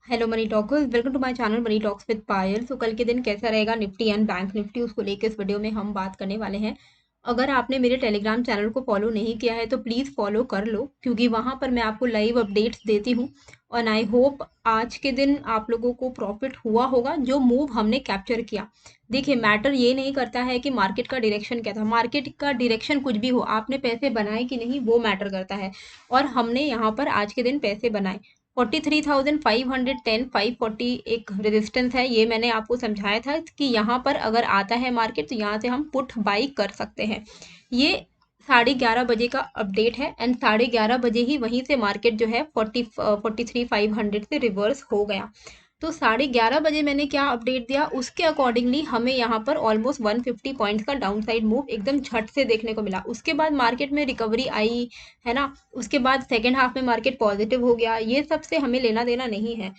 Hello money talkers, welcome to my channel money talks with Payal. तो कल के दिन कैसा रहेगा निफ्टी एंड बैंक निफ्टी, उसको लेकर इस वीडियो में हम बात करने वाले हैं। अगर आपने मेरे टेलीग्राम चैनल को फॉलो नहीं किया है तो प्लीज़ फॉलो कर लो, क्योंकि वहाँ पर मैं आपको लाइव अपडेट्स देती हूँ। और आई होप आज के दिन आप लोगों को प्रॉफिट हुआ होगा जो मूव हमने कैप्चर किया। देखिए, मैटर ये नहीं करता है कि मार्केट का डायरेक्शन क्या था। मार्केट का डायरेक्शन कुछ भी हो, आपने पैसे बनाए कि नहीं वो मैटर करता है। और हमने यहाँ पर आज के दिन पैसे बनाए। 43,510 540 एक रेजिस्टेंस है, ये मैंने आपको समझाया था कि यहाँ पर अगर आता है मार्केट तो यहाँ से हम पुट बाई कर सकते हैं। ये 11:30 बजे का अपडेट है एंड 11:30 बजे ही वहीं से मार्केट जो है 43,500 से रिवर्स हो गया। तो 11:30 बजे मैंने क्या अपडेट दिया, उसके अकॉर्डिंगली हमें यहाँ पर ऑलमोस्ट 150 पॉइंट्स का डाउन साइड मूव एकदम झट से देखने को मिला। उसके बाद मार्केट में रिकवरी आई है ना। उसके बाद सेकेंड हाफ में मार्केट पॉजिटिव हो गया। ये सब से हमें लेना देना नहीं है।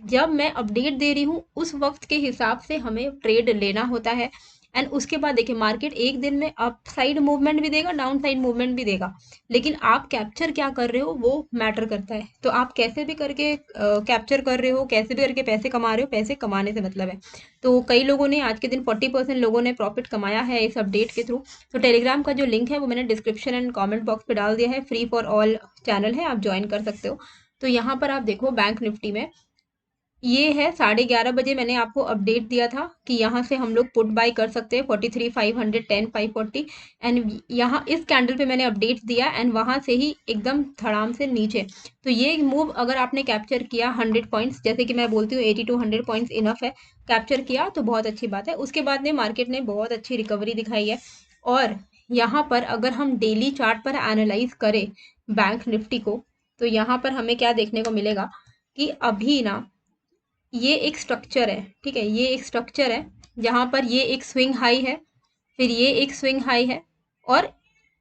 जब मैं अपडेट दे रही हूँ उस वक्त के हिसाब से हमें ट्रेड लेना होता है। एंड उसके बाद देखिए, मार्केट एक दिन में अप साइड मूवमेंट भी देगा, डाउन साइड मूवमेंट भी देगा, लेकिन आप कैप्चर क्या कर रहे हो वो मैटर करता है। तो आप कैसे भी करके कैप्चर कर रहे हो, कैसे भी करके पैसे कमा रहे हो, पैसे कमाने से मतलब है। तो कई लोगों ने आज के दिन 40% लोगों ने प्रॉफिट कमाया है इस अपडेट के थ्रू। तो टेलीग्राम का जो लिंक है वो मैंने डिस्क्रिप्शन एंड कमेंट बॉक्स पे डाल दिया है, फ्री फॉर ऑल चैनल है, आप ज्वाइन कर सकते हो। तो यहाँ पर आप देखो बैंक निफ्टी में ये है 11:30 बजे मैंने आपको अपडेट दिया था कि यहाँ से हम लोग पुट बाय कर सकते हैं 43,510 540। एंड यहाँ इस कैंडल पे मैंने अपडेट दिया एंड वहाँ से ही एकदम धड़ाम से नीचे। तो ये मूव अगर आपने कैप्चर किया 100 पॉइंट्स, जैसे कि मैं बोलती हूँ 80 to 100 पॉइंट्स इनफ है, कैप्चर किया तो बहुत अच्छी बात है। उसके बाद में मार्केट ने बहुत अच्छी रिकवरी दिखाई है। और यहाँ पर अगर हम डेली चार्ट पर एनालाइज करें बैंक निफ्टी को, तो यहाँ पर हमें क्या देखने को मिलेगा कि अभी ना ये एक स्ट्रक्चर है, ठीक है, ये एक स्ट्रक्चर है जहां पर ये एक स्विंग हाई है, फिर ये एक स्विंग हाई है, और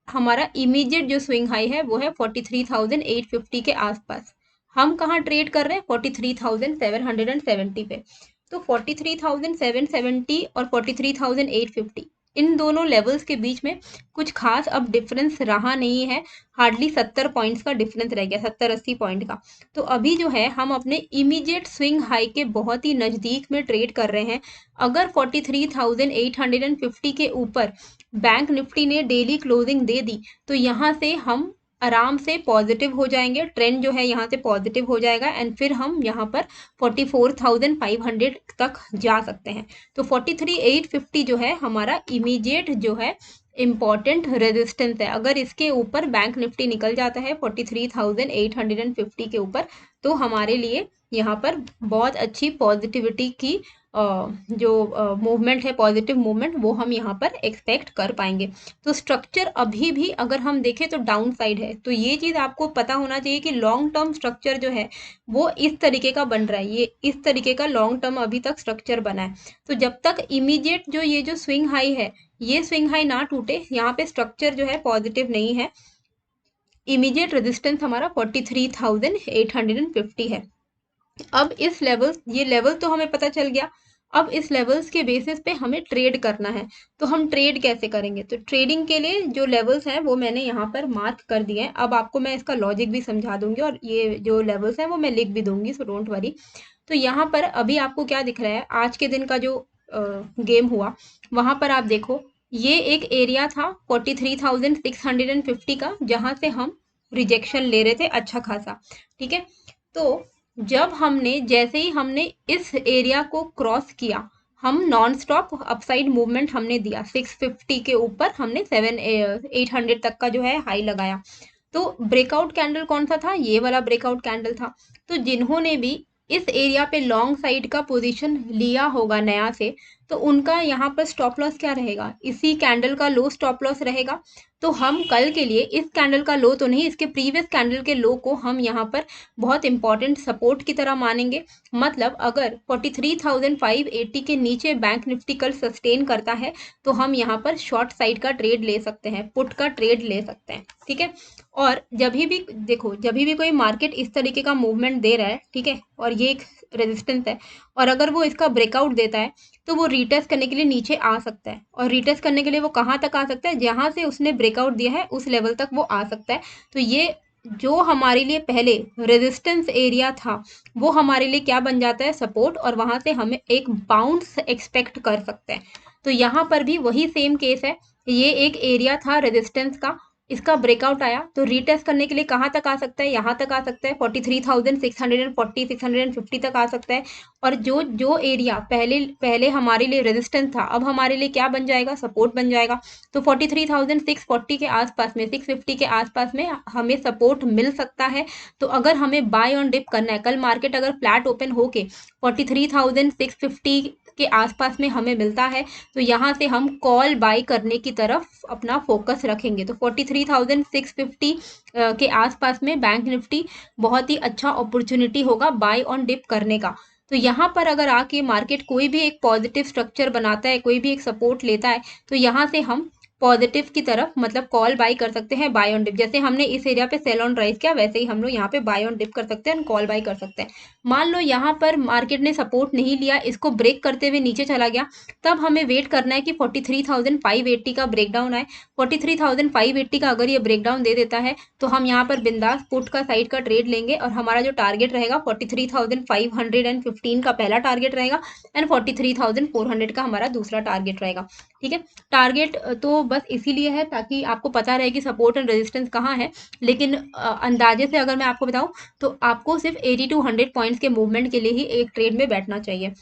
हमारा इमीडिएट जो स्विंग हाई है वो है 43,850 के आसपास। हम कहाँ ट्रेड कर रहे हैं? 43,770 पे। तो 43,770 और 43,850, इन दोनों लेवल्स के बीच में कुछ खास अब डिफरेंस रहा नहीं है। हार्डली 70 पॉइंट्स का डिफरेंस रह गया, 70-80 पॉइंट का। तो अभी जो है हम अपने इमीडिएट स्विंग हाई के बहुत ही नजदीक में ट्रेड कर रहे हैं। अगर 43,850 के ऊपर बैंक निफ्टी ने डेली क्लोजिंग दे दी तो यहाँ से हम आराम से पॉजिटिव हो जाएंगे, ट्रेंड जो है यहाँ से पॉजिटिव हो जाएगा एंड फिर हम यहाँ पर 44,500 तक जा सकते हैं। तो 43,850 जो है हमारा इमीडिएट जो है इम्पॉर्टेंट रेजिस्टेंस है। अगर इसके ऊपर बैंक निफ्टी निकल जाता है 43,850 के ऊपर, तो हमारे लिए यहाँ पर बहुत अच्छी पॉजिटिविटी की जो मूवमेंट है, पॉजिटिव मूवमेंट, वो हम यहाँ पर एक्सपेक्ट कर पाएंगे। तो स्ट्रक्चर अभी भी अगर हम देखें तो डाउन साइड है। तो ये चीज़ आपको पता होना चाहिए कि लॉन्ग टर्म स्ट्रक्चर जो है वो इस तरीके का बन रहा है, ये इस तरीके का लॉन्ग टर्म अभी तक स्ट्रक्चर बना है। तो जब तक इमीडिएट जो ये जो स्विंग हाई है, ये स्विंग हाई ना टूटे, यहाँ पे स्ट्रक्चर जो है पॉजिटिव नहीं है। इमीडिएट रेजिस्टेंस हमारा 43,850 है। अब इस लेवल, ये लेवल तो हमें पता चल गया। अब इस लेवल्स के बेसिस पे हमें ट्रेड करना है। तो हम ट्रेड कैसे करेंगे? तो ट्रेडिंग के लिए जो लेवल्स हैं वो मैंने यहाँ पर मार्क कर दिए हैं। अब आपको मैं इसका लॉजिक भी समझा दूंगी और ये जो लेवल्स हैं वो मैं लिख भी दूंगी, सो डोंट वरी। तो यहाँ पर अभी आपको क्या दिख रहा है, आज के दिन का जो गेम हुआ वहां पर आप देखो, ये एक एरिया था 43,650 का, जहां से हम रिजेक्शन ले रहे थे अच्छा खासा, ठीक है। तो जब हमने, जैसे ही हमने इस एरिया को क्रॉस किया, हम नॉन स्टॉप अपसाइड मूवमेंट हमने दिया 650 के ऊपर, हमने 800 तक का जो है हाई लगाया। तो ब्रेकआउट कैंडल कौन सा था? ये वाला ब्रेकआउट कैंडल था। तो जिन्होंने भी इस एरिया पे लॉन्ग साइड का पोजीशन लिया होगा नया से, तो उनका यहाँ पर स्टॉप लॉस क्या रहेगा? इसी कैंडल का लो स्टॉप लॉस रहेगा। तो हम कल के लिए इस कैंडल का लो तो नहीं, इसके प्रीवियस कैंडल के लो को हम यहाँ पर बहुत इंपॉर्टेंट सपोर्ट की तरह मानेंगे। मतलब अगर 43,580 के नीचे बैंक निफ्टी कल सस्टेन करता है तो हम यहाँ पर शॉर्ट साइड का ट्रेड ले सकते हैं, पुट का ट्रेड ले सकते हैं, ठीक है। और जब भी देखो, जब भी कोई मार्केट इस तरीके का मूवमेंट दे रहा है, ठीक है, और ये एक रेजिस्टेंस है, और अगर वो इसका ब्रेकआउट देता है तो वो रीटेस्ट करने के लिए नीचे आ सकता है। और रीटेस्ट करने के लिए वो कहाँ तक आ सकता है? जहां से उसने ब्रेकआउट दिया है उस लेवल तक वो आ सकता है। तो ये जो हमारे लिए पहले रेजिस्टेंस एरिया था वो हमारे लिए क्या बन जाता है, सपोर्ट, और वहां से हमें एक बाउंस एक्सपेक्ट कर सकते हैं। तो यहाँ पर भी वही सेम केस है, ये एक एरिया था रेजिस्टेंस का, इसका ब्रेकआउट आया तो रीटेस्ट करने के लिए कहाँ तक आ सकता है, यहाँ तक आ सकता है 43,640 650 तक आ सकता है। और जो जो एरिया पहले पहले हमारे लिए रेजिस्टेंस था अब हमारे लिए क्या बन जाएगा, सपोर्ट बन जाएगा। तो 43,640 के आसपास में, 650 के आसपास में हमें सपोर्ट मिल सकता है। तो अगर हमें बाय ऑन डिप करना है, कल मार्केट अगर फ्लैट ओपन होके 43,650 के आसपास में हमें मिलता है तो यहाँ से हम कॉल बाय करने की तरफ अपना फोकस रखेंगे। तो 43,650 के आसपास में बैंक निफ्टी बहुत ही अच्छा अपॉर्चुनिटी होगा बाय ऑन डिप करने का। तो यहाँ पर अगर आके मार्केट कोई भी एक पॉजिटिव स्ट्रक्चर बनाता है, कोई भी एक सपोर्ट लेता है, तो यहाँ से हम पॉजिटिव की तरफ मतलब कॉल बाय कर सकते हैं बाय ऑन डिप। जैसे हमने इस एरिया पे सेल ऑन राइज किया वैसे ही हम लोग यहाँ पे बाय ऑन डिप कर सकते हैं, कॉल बाय कर सकते हैं। मान लो यहाँ पर मार्केट ने सपोर्ट नहीं लिया, इसको ब्रेक करते हुए नीचे चला गया, तब हमें वेट करना है कि 43,580 का ब्रेकडाउन आए। 43,580 का अगर ये ब्रेकडाउन दे देता है तो हम यहाँ पर बिंदास पुट का साइड का ट्रेड लेंगे और हमारा जो टारगेट रहेगा 43,515 का पहला टारगेट रहेगा एंड 43,400 का हमारा दूसरा टारगेट रहेगा। ठीक है, टारगेट तो बस इसीलिए है ताकि आपको पता रहे कि सपोर्ट एंड रेजिस्टेंस कहाँ है। लेकिन अंदाजे से अगर मैं आपको बताऊं तो आपको सिर्फ 80 to 100 पॉइंट्स के मूवमेंट के लिए ही एक ट्रेड में बैठना चाहिए।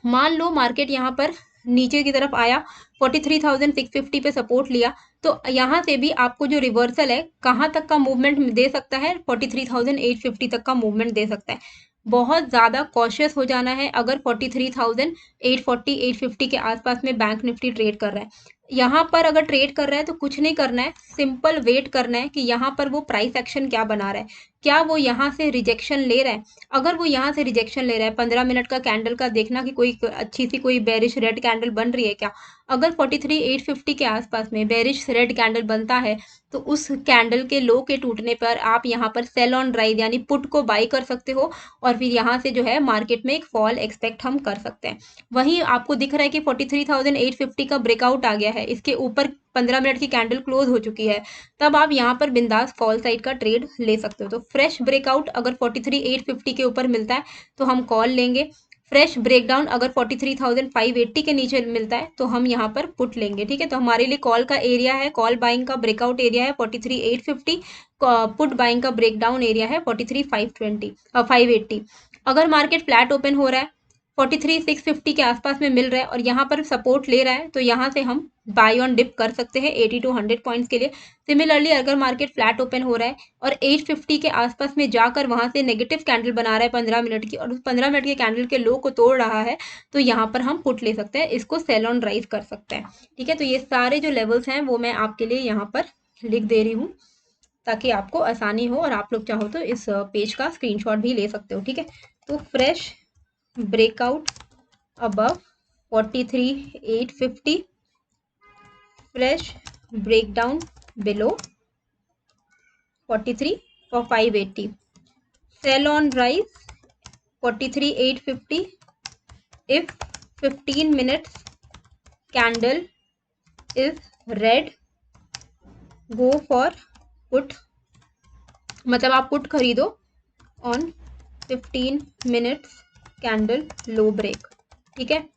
मान लो मार्केट यहाँ पर नीचे की तरफ आया, 43,650 पे सपोर्ट लिया, तो यहाँ से भी आपको जो रिवर्सल है कहाँ तक का मूवमेंट दे सकता है, 43,850 तक का मूवमेंट दे सकता है। बहुत ज्यादा कॉशियस हो जाना है अगर 43,840 850 के आसपास में बैंक निफ्टी ट्रेड कर रहा है। यहाँ पर अगर ट्रेड कर रहा है तो कुछ नहीं करना है, सिंपल वेट करना है कि यहाँ पर वो प्राइस एक्शन क्या बना रहा है, क्या वो यहाँ से रिजेक्शन ले रहा है। अगर वो यहाँ से रिजेक्शन ले रहा है, 15 मिनट का कैंडल का देखना कि कोई अच्छी सी कोई बेरिश रेड कैंडल बन रही है क्या। अगर 43,850 के आसपास में बेरिश रेड कैंडल बनता है तो उस कैंडल के लो के टूटने पर आप यहाँ पर सेल ऑन राइज यानी पुट को बाई कर सकते हो और फिर यहाँ से जो है मार्केट में एक फॉल एक्सपेक्ट हम कर सकते हैं। वहीं आपको दिख रहा है कि 43,850 का ब्रेकआउट आ गया है, इसके ऊपर 15 मिनट की कैंडल क्लोज हो चुकी है, तब आप यहाँ पर बिंदास कॉल साइड का ट्रेड ले सकते हो। तो फ्रेश ब्रेकआउट अगर 43,850 के ऊपर मिलता है तो हम कॉल लेंगे, फ्रेश ब्रेकडाउन अगर 43,580 के नीचे मिलता है तो हम यहाँ पर पुट लेंगे। ठीक है, तो हमारे लिए कॉल का एरिया है, कॉल बाइंग का ब्रेकआउट एरिया है 43,850, पुट बाइंग का ब्रेकडाउन एरिया है 43,520 580। अगर मार्केट फ्लैट ओपन हो रहा है 43,650 के आसपास में मिल रहा है और यहाँ पर सपोर्ट ले रहा है तो यहाँ से हम बाय ऑन डिप कर सकते हैं 80 to 100 पॉइंट्स के लिए। सिमिलरली अगर मार्केट फ्लैट ओपन हो रहा है और 850 के आसपास में जाकर वहां से नेगेटिव कैंडल बना रहा है 15 मिनट की और उस 15 मिनट के कैंडल के लो को तोड़ रहा है तो यहाँ पर हम पुट ले सकते हैं, इसको सेल ऑन राइज कर सकते हैं। ठीक है, तो ये सारे जो लेवल्स हैं वो मैं आपके लिए यहाँ पर लिख दे रही हूँ ताकि आपको आसानी हो और आप लोग चाहो तो इस पेज का स्क्रीनशॉट भी ले सकते हो। ठीक है, तो fresh breakout above 43,850, fresh breakdown below 43,580, sell on rise 43,850 if 15 minutes candle is red, go for put, मतलब आप पुट खरीदो on 15 minutes candle low break. ठीक है,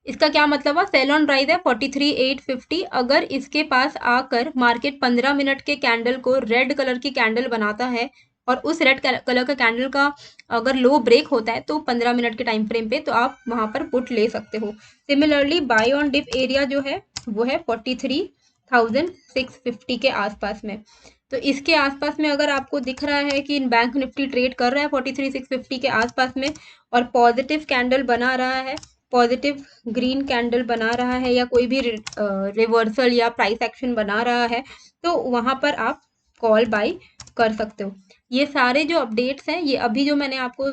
इसका क्या मतलब है, सेल ऑन राइज है 43,850, अगर इसके पास आकर मार्केट 15 मिनट के कैंडल को रेड कलर की कैंडल बनाता है और उस रेड कलर का कैंडल का अगर लो ब्रेक होता है तो 15 मिनट के टाइम फ्रेम पे तो आप वहां पर पुट ले सकते हो। Similarly buy on dip area जो है वो है 43,650 के आसपास में। तो इसके आसपास में अगर आपको दिख रहा है कि बैंक निफ्टी ट्रेड कर रहा है 43,650 के आसपास में और पॉजिटिव कैंडल बना रहा है, पॉजिटिव ग्रीन कैंडल बना रहा है या कोई भी रिवर्सल या प्राइस एक्शन बना रहा है तो वहां पर आप कॉल बाय कर सकते हो। ये सारे जो अपडेट्स हैं ये अभी जो मैंने आपको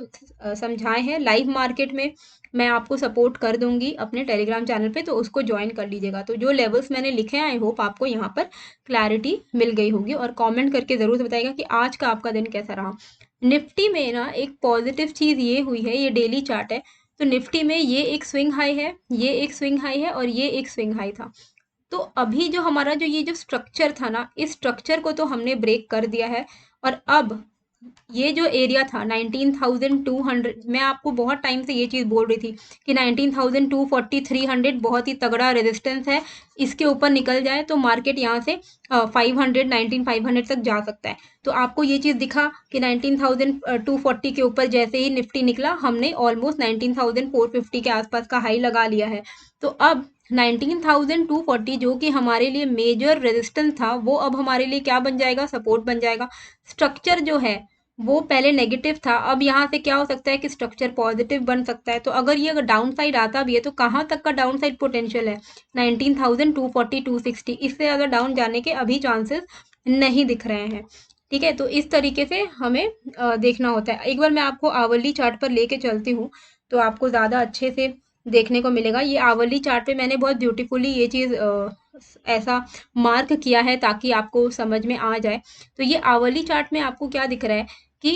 समझाए हैं लाइव मार्केट में मैं आपको सपोर्ट कर दूंगी अपने टेलीग्राम चैनल पे, तो उसको ज्वाइन कर लीजिएगा। तो जो लेवल्स मैंने लिखे हैं आई होप आपको यहाँ पर क्लैरिटी मिल गई होगी और कमेंट करके जरूर बताइएगा कि आज का आपका दिन कैसा रहा। निफ्टी में ना एक पॉजिटिव चीज ये हुई है, ये डेली चार्ट है, तो निफ्टी में ये एक स्विंग हाई है, ये एक स्विंग हाई है और ये एक स्विंग हाई था। तो अभी जो हमारा जो ये जो स्ट्रक्चर था ना, इस स्ट्रक्चर को तो हमने ब्रेक कर दिया है। और अब ये जो एरिया था 19,200, मैं आपको बहुत टाइम से ये चीज़ बोल रही थी कि 19,240 300 बहुत ही तगड़ा रेजिस्टेंस है। इसके ऊपर निकल जाए तो मार्केट यहाँ से 500 19,500 तक जा सकता है। तो आपको ये चीज़ दिखा कि 19,240 के ऊपर जैसे ही निफ्टी निकला, हमने ऑलमोस्ट 19,450 के आसपास का हाई लगा लिया है। तो अब 19,240 जो कि हमारे लिए मेजर रेजिस्टेंस था, वो अब हमारे लिए क्या बन जाएगा, सपोर्ट बन जाएगा। स्ट्रक्चर जो है वो पहले नेगेटिव था, अब यहाँ से क्या हो सकता है कि स्ट्रक्चर पॉजिटिव बन सकता है। तो अगर ये अगर डाउन साइड आता भी है तो कहाँ तक का डाउन साइड पोटेंशियल है, 19,240 260, इससे ज़्यादा डाउन जाने के अभी चांसेस नहीं दिख रहे हैं। ठीक है, तो इस तरीके से हमें देखना होता है। एक बार मैं आपको आवरली चार्ट पर लेके चलती हूँ तो आपको ज़्यादा अच्छे से देखने को मिलेगा। ये आवरली चार्ट पे मैंने बहुत ब्यूटीफुली ये चीज़ ऐसा मार्क किया है ताकि आपको समझ में आ जाए। तो ये आवरली चार्ट में आपको क्या दिख रहा है कि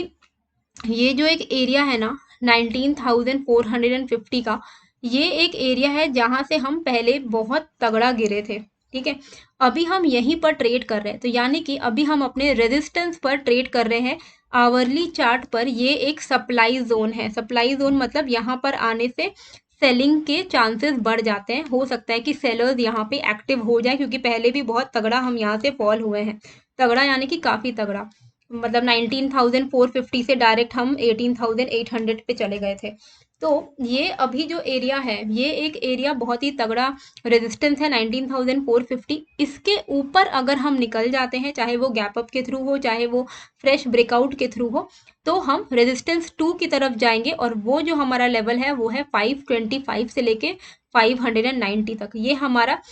ये जो एक एरिया है ना 19,450 का, ये एक एरिया है जहां से हम पहले बहुत तगड़ा गिरे थे। ठीक है, अभी हम यहीं पर ट्रेड कर रहे हैं, तो यानी कि अभी हम अपने रेजिस्टेंस पर ट्रेड कर रहे हैं। आवरली चार्ट पर ये एक सप्लाई जोन है। सप्लाई जोन मतलब यहाँ पर आने से सेलिंग के चांसेस बढ़ जाते हैं। हो सकता है कि सेलर्स यहाँ पे एक्टिव हो जाए, क्योंकि पहले भी बहुत तगड़ा हम यहाँ से फॉल हुए हैं। तगड़ा यानी कि काफी तगड़ा, मतलब 19,450 से डायरेक्ट हम 18,800 पे चले गए थे। तो ये अभी जो एरिया है, ये एक एरिया बहुत ही तगड़ा रेजिस्टेंस है 19,450। इसके ऊपर अगर हम निकल जाते हैं, चाहे वो गैप अप के थ्रू हो, चाहे वो फ्रेश ब्रेकआउट के थ्रू हो, तो हम रेजिस्टेंस 2 की तरफ जाएंगे। और वो जो हमारा लेवल है वो है 525 से लेके 590 तक। ये हमारा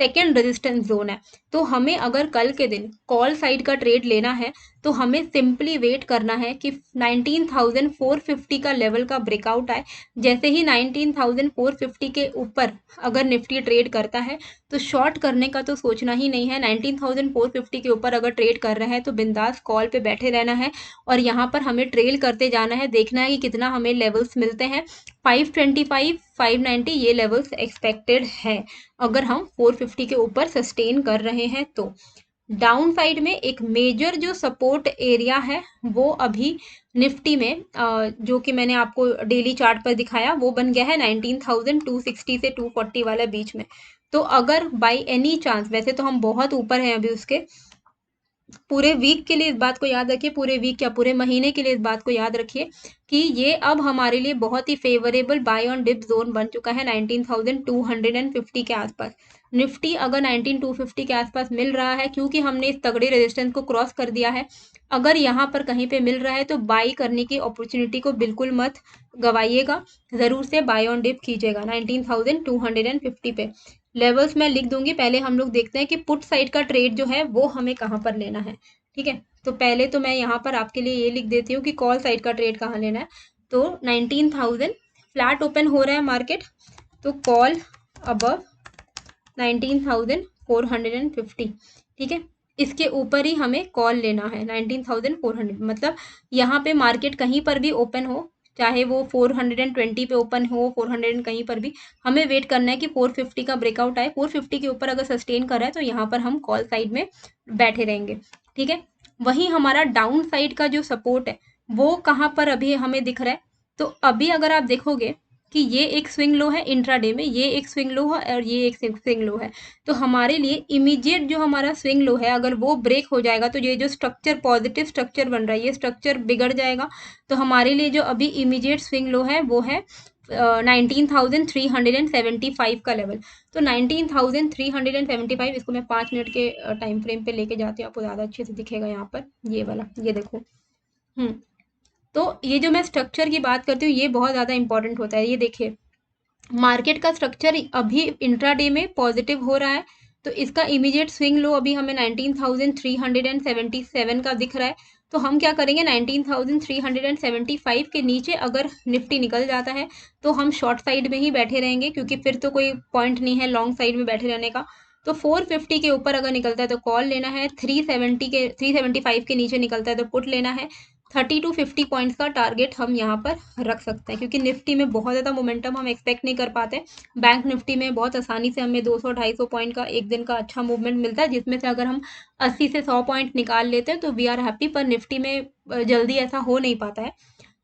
सेकेंड रेजिस्टेंस जोन है। तो हमें अगर कल के दिन कॉल साइड का ट्रेड लेना है तो हमें सिंपली वेट करना है कि 19,450 का लेवल का ब्रेकआउट आए। जैसे ही 19,450 के ऊपर अगर निफ्टी ट्रेड करता है तो शॉर्ट करने का तो सोचना ही नहीं है। 19,450 के ऊपर अगर ट्रेड कर रहा है तो बिंदास कॉल पे बैठे रहना है और यहाँ पर हमें ट्रेल करते जाना है, देखना है कि कितना हमें लेवल्स मिलते हैं। 525 590 ये लेवल्स एक्सपेक्टेड है अगर हम 450 के ऊपर सस्टेन कर रहे हैं तो। डाउन साइड में एक मेजर जो सपोर्ट एरिया है वो अभी निफ्टी में जो कि मैंने आपको डेली चार्ट पर दिखाया, वो बन गया है 19,260 से 240 वाला बीच में। तो अगर बाय एनी चांस, वैसे तो हम बहुत ऊपर हैं अभी उसके, पूरे वीक के लिए इस बात को याद रखिए, पूरे वीक या पूरे महीने के लिए इस बात को याद रखिए कि ये अब हमारे लिए बहुत ही favourable buy on dip zone बन चुका है 19,250 के आसपास। निफ्टी अगर 19,250 के आसपास मिल रहा है, क्योंकि हमने इस तगड़े रेजिस्टेंस को क्रॉस कर दिया है, अगर यहाँ पर कहीं पे मिल रहा है तो बाई करने की अपॉर्चुनिटी को बिल्कुल मत गवाइएगा, जरूर से बाय ऑन डिप कीजिएगा 19,250 पे। लेवल्स मैं लिख दूंगी, पहले हम लोग देखते हैं कि पुट साइड का ट्रेड जो है वो हमें कहाँ पर लेना है। ठीक है, तो पहले तो मैं यहाँ पर आपके लिए ये लिख देती हूँ कि कॉल साइड का ट्रेड कहाँ लेना है। तो 19,000 फ्लैट ओपन हो रहा है मार्केट, तो कॉल अबव 19,450। ठीक है, इसके ऊपर ही हमें कॉल लेना है 19,400, मतलब यहाँ पे मार्केट कहीं पर भी ओपन हो, चाहे वो 420 पे ओपन हो, 400 कहीं पर भी, हमें वेट करना है कि 450 का ब्रेकआउट आए। 450 के ऊपर अगर सस्टेन कर रहा है तो यहाँ पर हम कॉल साइड में बैठे रहेंगे। ठीक है, वहीं हमारा डाउन साइड का जो सपोर्ट है वो कहाँ पर अभी हमें दिख रहा है। तो अभी अगर आप देखोगे कि ये एक स्विंग लो है इंट्राडे में, ये एक स्विंग लो है और ये एक स्विंग लो है, तो हमारे लिए इमीडिएट जो हमारा स्विंग लो है अगर वो ब्रेक हो जाएगा तो ये जो स्ट्रक्चर पॉजिटिव स्ट्रक्चर बन रहा है ये स्ट्रक्चर बिगड़ जाएगा। तो हमारे लिए जो अभी इमीडिएट स्विंग लो है वो है 19,375 का लेवल। तो 19,375, इसको मैं 5 मिनट के टाइम फ्रेम पे लेके जाती हूँ, आपको ज़्यादा अच्छे से दिखेगा यहाँ पर। ये वाला, ये देखो। तो ये जो मैं स्ट्रक्चर की बात करती हूँ ये बहुत ज़्यादा इंपॉर्टेंट होता है। ये देखिए, मार्केट का स्ट्रक्चर अभी इंट्राडे में पॉजिटिव हो रहा है, तो इसका इमीडिएट स्विंग लो अभी हमें 19,377 का दिख रहा है। तो हम क्या करेंगे, 19,375 के नीचे अगर निफ्टी निकल जाता है तो हम शॉर्ट साइड में ही बैठे रहेंगे, क्योंकि फिर तो कोई पॉइंट नहीं है लॉन्ग साइड में बैठे रहने का। तो 450 के ऊपर अगर निकलता है तो कॉल लेना है, 375 के नीचे निकलता है तो पुट लेना है। 30 टू 50 पॉइंट्स का टारगेट हम यहाँ पर रख सकते हैं, क्योंकि निफ्टी में बहुत ज़्यादा मोमेंटम हम एक्सपेक्ट नहीं कर पाते। बैंक निफ्टी में बहुत आसानी से हमें 200-250 पॉइंट का एक दिन का अच्छा मूवमेंट मिलता है, जिसमें से अगर हम 80 से 100 पॉइंट निकाल लेते हैं तो वी आर हैप्पी। पर निफ्टी में जल्दी ऐसा हो नहीं पाता है।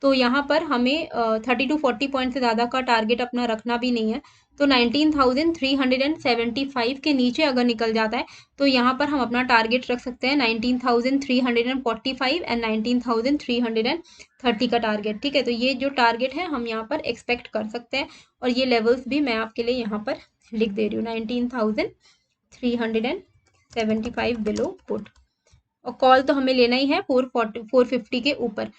तो यहाँ पर हमें 30 टू 40 पॉइंट से ज़्यादा का टारगेट अपना रखना भी नहीं है। तो 19,375 के नीचे अगर निकल जाता है तो यहाँ पर हम अपना टारगेट रख सकते हैं 19,345 एंड 19,330 का टारगेट। ठीक है, तो ये जो टारगेट है हम यहाँ पर एक्सपेक्ट कर सकते हैं, और ये लेवल्स भी मैं आपके लिए यहाँ पर लिख दे रही हूँ, 19,375 बिलो पुट। और कॉल तो हमें लेना ही है 450 के ऊपर।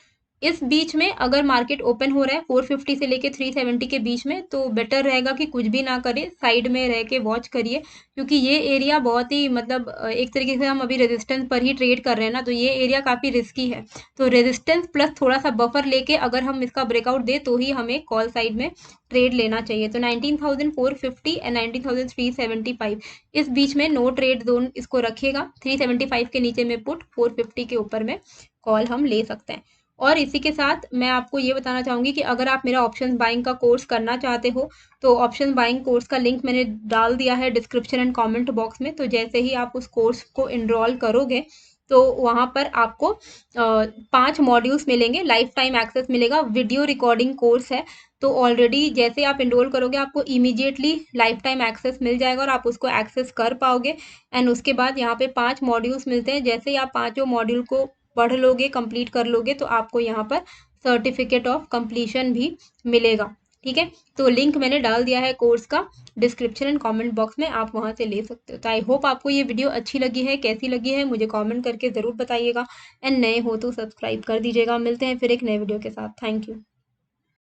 इस बीच में अगर मार्केट ओपन हो रहा है 450 से लेके 370 के बीच में, तो बेटर रहेगा कि कुछ भी ना करें, साइड में रह के वॉच करिए, क्योंकि ये एरिया बहुत ही मतलब एक तरीके से हम अभी रेजिस्टेंस पर ही ट्रेड कर रहे हैं ना, तो ये एरिया काफ़ी रिस्की है। तो रेजिस्टेंस प्लस थोड़ा सा बफर लेके अगर हम इसका ब्रेकआउट दे तो ही हमें कॉल साइड में ट्रेड लेना चाहिए। तो 19,450 एंड 19,375 इस बीच में नो ट्रेड जोन इसको रखिएगा। 375 के नीचे में पुट, 450 के ऊपर में कॉल हम ले सकते हैं। और इसी के साथ मैं आपको ये बताना चाहूँगी कि अगर आप मेरा ऑप्शंस बाइंग का कोर्स करना चाहते हो तो ऑप्शन बाइंग कोर्स का लिंक मैंने डाल दिया है डिस्क्रिप्शन एंड कमेंट बॉक्स में। तो जैसे ही आप उस कोर्स को इनरोल करोगे तो वहाँ पर आपको 5 मॉड्यूल्स मिलेंगे, लाइफ टाइम एक्सेस मिलेगा, वीडियो रिकॉर्डिंग कोर्स है। तो ऑलरेडी जैसे आप इनरोल करोगे आपको इमीडिएटली लाइफ टाइम एक्सेस मिल जाएगा और आप उसको एक्सेस कर पाओगे। एंड उसके बाद यहाँ पे 5 मॉड्यूल्स मिलते हैं, जैसे ही आप पाँचों मॉड्यूल को पढ़ लोगे, कंप्लीट कर लोगे, तो आपको यहाँ पर सर्टिफिकेट ऑफ कंप्लीशन भी मिलेगा। ठीक है, तो लिंक मैंने डाल दिया है कोर्स का डिस्क्रिप्शन एंड कमेंट बॉक्स में, आप वहाँ से ले सकते हो। तो आई होप आपको ये वीडियो अच्छी लगी है, कैसी लगी है मुझे कमेंट करके ज़रूर बताइएगा। एंड नए हो तो सब्सक्राइब कर दीजिएगा। मिलते हैं फिर एक नए वीडियो के साथ। Thank you.